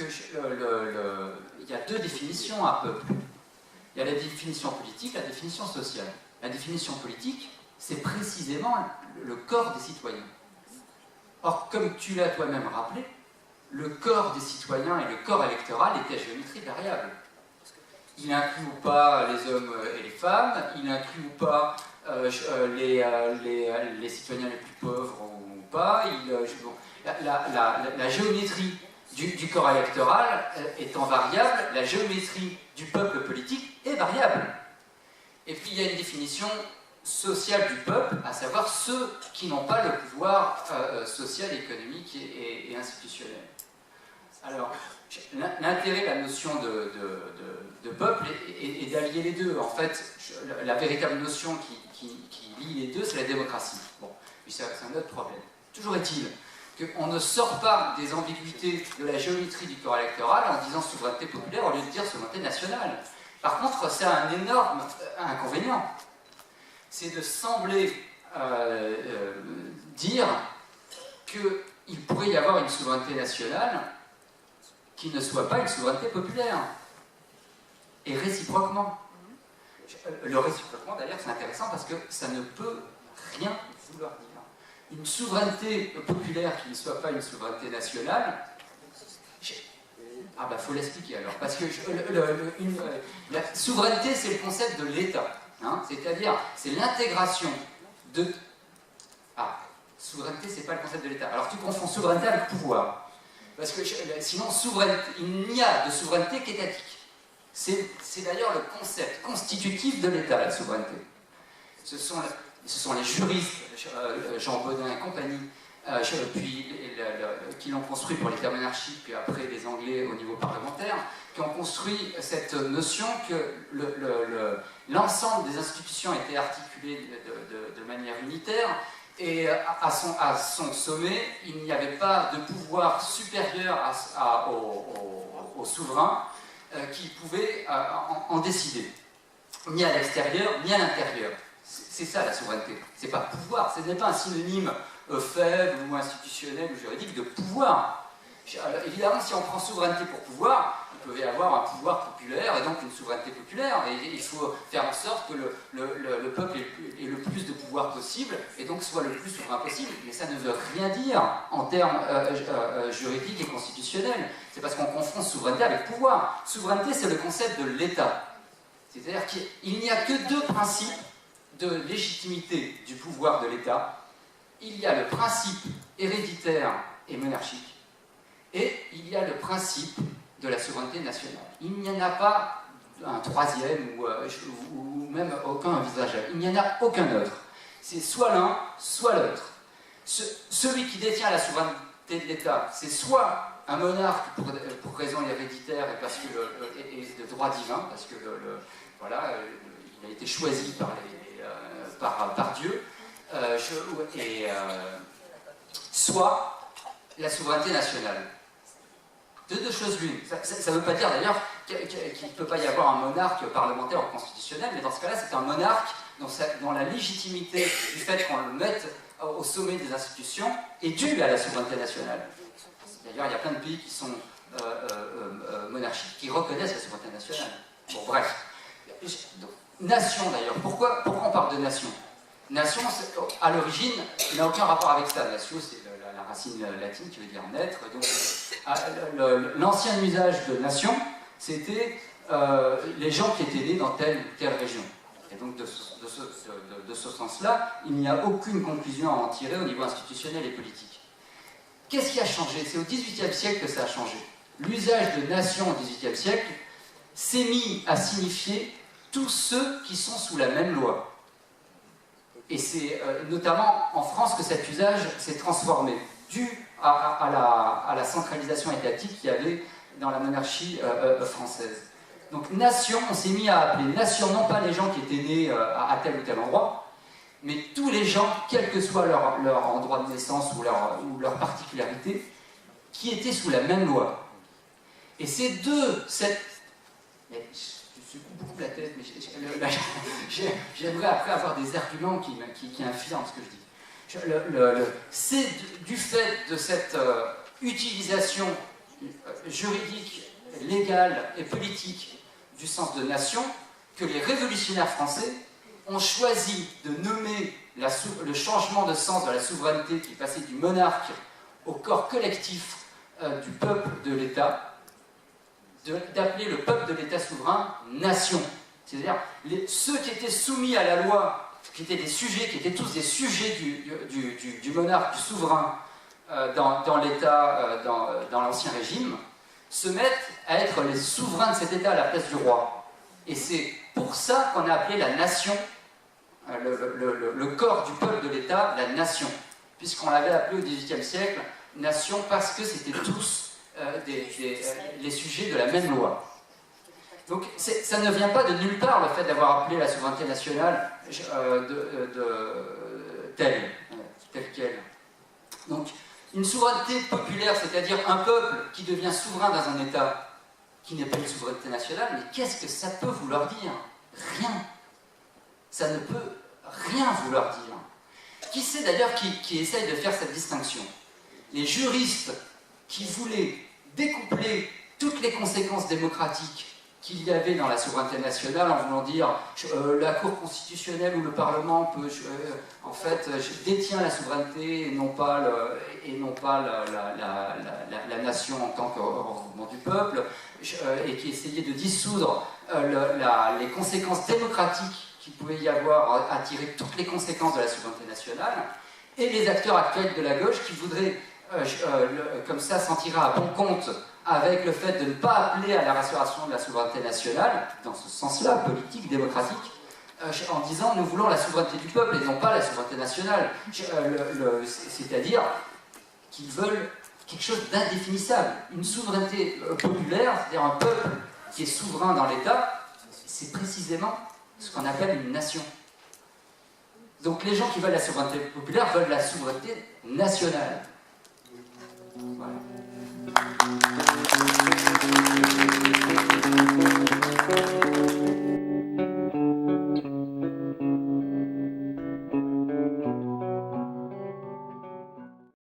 que il y a deux définitions à peuple. Il y a la définition politique, la définition sociale. La définition politique, c'est précisément le corps des citoyens. Or, comme tu l'as toi-même rappelé, le corps des citoyens et le corps électoral étaient à géométrie variable. Il inclut ou pas les hommes et les femmes, il inclut ou pas les citoyens les plus pauvres ou pas. La géométrie du corps électoral étant variable, la géométrie du peuple politique est variable. Et puis il y a une définition sociale du peuple, à savoir ceux qui n'ont pas le pouvoir social, économique et institutionnel. Alors, l'intérêt de la notion de peuple est d'allier les deux. En fait, la véritable notion qui lie les deux, c'est la démocratie. Bon, puis c'est un autre problème. Toujours est-il qu'on ne sort pas des ambiguïtés de la géométrie du corps électoral en disant souveraineté populaire au lieu de dire souveraineté nationale. Par contre, c'est un énorme inconvénient. C'est de sembler dire qu'il pourrait y avoir une souveraineté nationale qui ne soit pas une souveraineté populaire. Et réciproquement. Le réciproquement, d'ailleurs, c'est intéressant parce que ça ne peut rien vouloir dire. Une souveraineté populaire qui ne soit pas une souveraineté nationale, ah bah faut l'expliquer alors, parce que la souveraineté c'est le concept de l'État, hein, c'est-à-dire c'est l'intégration de... Ah, souveraineté c'est pas le concept de l'État, alors tu confonds souveraineté avec pouvoir, parce que sinon il n'y a de souveraineté qu'étatique. C'est d'ailleurs le concept constitutif de l'État, la souveraineté. Ce sont les juristes, Jean Bodin et compagnie, qui l'ont construit pour l'État monarchique, puis après les Anglais au niveau parlementaire, qui ont construit cette notion que l'ensemble des institutions était articulé de manière unitaire, et à son sommet, il n'y avait pas de pouvoir supérieur au souverain qui pouvait en décider, ni à l'extérieur, ni à l'intérieur. C'est ça la souveraineté. C'est pas pouvoir, ce n'est pas un synonyme faible ou institutionnel ou juridique de pouvoir. Évidemment, si on prend souveraineté pour pouvoir, il peut y avoir un pouvoir populaire et donc une souveraineté populaire. Et il faut faire en sorte que le peuple ait le plus de pouvoir possible et donc soit le plus souverain possible. Mais ça ne veut rien dire en termes juridiques et constitutionnels. C'est parce qu'on confond souveraineté avec pouvoir. Souveraineté, c'est le concept de l'État. C'est-à-dire qu'il n'y a que deux principes de légitimité du pouvoir de l'État. Il y a le principe héréditaire et monarchique, et il y a le principe de la souveraineté nationale. Il n'y en a pas un troisième ou même aucun envisageable. Il n'y en a aucun autre. C'est soit l'un, soit l'autre. Celui qui détient la souveraineté de l'État, c'est soit un monarque pour raison héréditaire et parce que et de droit divin, parce que voilà, il a été choisi par Dieu, soit la souveraineté nationale. De deux choses l'une. Ça ne veut pas dire d'ailleurs qu'il ne peut pas y avoir un monarque parlementaire ou constitutionnel, mais dans ce cas-là, c'est un monarque dont la légitimité du fait qu'on le mette au sommet des institutions est due à la souveraineté nationale. D'ailleurs, il y a plein de pays qui sont monarchiques qui reconnaissent la souveraineté nationale. Bon, bref. Nation d'ailleurs. Pourquoi on parle de nation? Nation, à l'origine, n'a aucun rapport avec ça. Nation, c'est la racine latine qui veut dire naître. Donc, l'ancien usage de nation, c'était les gens qui étaient nés dans telle ou telle région. Et donc, de ce sens-là, il n'y a aucune conclusion à en tirer au niveau institutionnel et politique. Qu'est-ce qui a changé? C'est au XVIIIe siècle que ça a changé. L'usage de nation au XVIIIe siècle s'est mis à signifier tous ceux qui sont sous la même loi. Et c'est notamment en France que cet usage s'est transformé, dû à la centralisation étatique qu'il y avait dans la monarchie française. Donc nation, on s'est mis à appeler nation non pas les gens qui étaient nés à tel ou tel endroit, mais tous les gens, quel que soit leur endroit de naissance ou leur particularité, qui étaient sous la même loi. Et c'est de cette... Je secoue beaucoup la tête, mais j'aimerais après avoir des arguments qui infirment ce que je dis. C'est du fait de cette utilisation juridique, légale et politique du sens de nation que les révolutionnaires français ont choisi de nommer le changement de sens de la souveraineté qui passait du monarque au corps collectif du peuple de l'État, d'appeler le peuple de l'État souverain nation. C'est-à-dire ceux qui étaient soumis à la loi, qui étaient des sujets, qui étaient tous des sujets du monarque, du souverain dans l'État, dans l'Ancien Régime, se mettent à être les souverains de cet État à la place du roi. Et c'est pour ça qu'on a appelé la nation, le corps du peuple de l'État, la nation, puisqu'on l'avait appelé au XVIIIe siècle nation parce que c'était tous les sujets de la même loi. Donc ça ne vient pas de nulle part le fait d'avoir appelé la souveraineté nationale telle qu'elle. Donc une souveraineté populaire, c'est-à-dire un peuple qui devient souverain dans un État qui n'est pas une souveraineté nationale, mais qu'est-ce que ça peut vouloir dire? Rien. Ça ne peut rien vouloir dire. Qui c'est d'ailleurs qui essaye de faire cette distinction? Les juristes qui voulaient découpler toutes les conséquences démocratiques qu'il y avait dans la souveraineté nationale en voulant dire la Cour constitutionnelle ou le Parlement peut, en fait, détient la souveraineté et non pas la nation en tant que regroupement du peuple, et qui essayait de dissoudre les conséquences démocratiques qu'il pouvait y avoir à tirer toutes les conséquences de la souveraineté nationale, et les acteurs actuels de la gauche qui voudraient comme ça s'en tirer à bon compte avec le fait de ne pas appeler à la restauration de la souveraineté nationale, dans ce sens-là, politique, démocratique, en disant nous voulons la souveraineté du peuple et non pas la souveraineté nationale. C'est-à-dire qu'ils veulent quelque chose d'indéfinissable. Une souveraineté populaire, c'est-à-dire un peuple qui est souverain dans l'État, c'est précisément ce qu'on appelle une nation. Donc les gens qui veulent la souveraineté populaire veulent la souveraineté nationale.